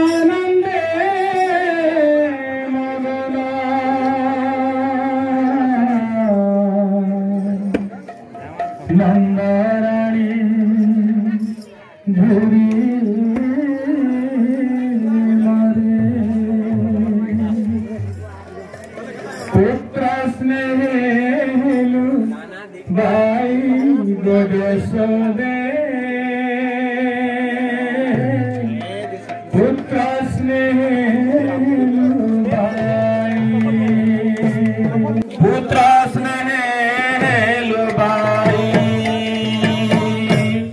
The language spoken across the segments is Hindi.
आनंदे मगना नंदराणी झुरी पुत्र स्नेहलु बाई गोडेशदे पुत्र स्नेहलु बाई पुत्र स्नेहलु बाई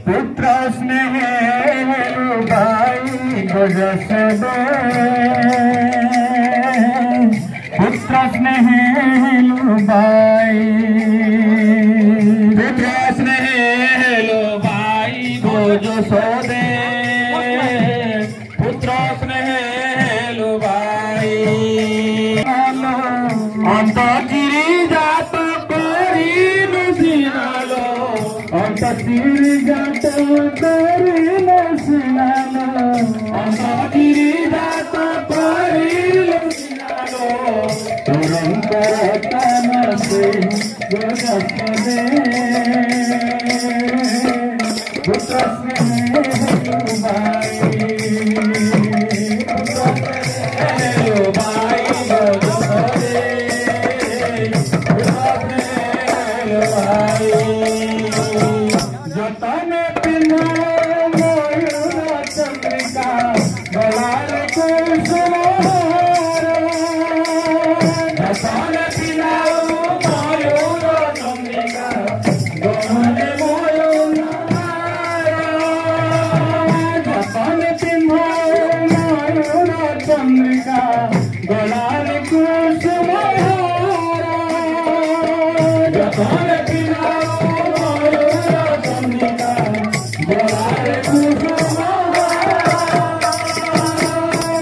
पुत्र स्नेहलु बाई गोडेशदे पुत्र स्नेहलु बाई पुत्र स्नेहलु बाई गोजसोदे पुत्र स्नेहलु बाई अंत चिरी जात करिनु सिनालो अंत चिरी जात करिनु सिनालो अंत चिरी जात करिनु तुरंतरतनसे गोजसदे पुत्र स्नेहलु बाई स्नेहलु बाई गोजसदे पुत्र स्नेहलु बाई जतने पिन्हा मयूर चंद्रिका गलार कुसुम चंद्रिका गलार कुसुम जतन पिनाओ मयूर चंद्रिका गलार कुसुम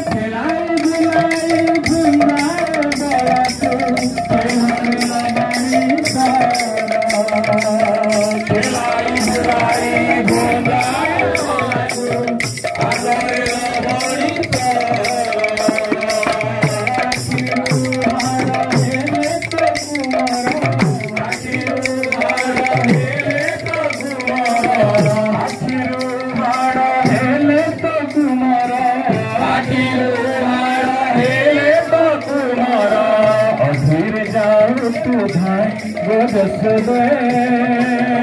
खेलाई बुलाई झुंगार गलातु खेलाई बुलाई झुंगार गलातु आदरे बड़ी गोजसदे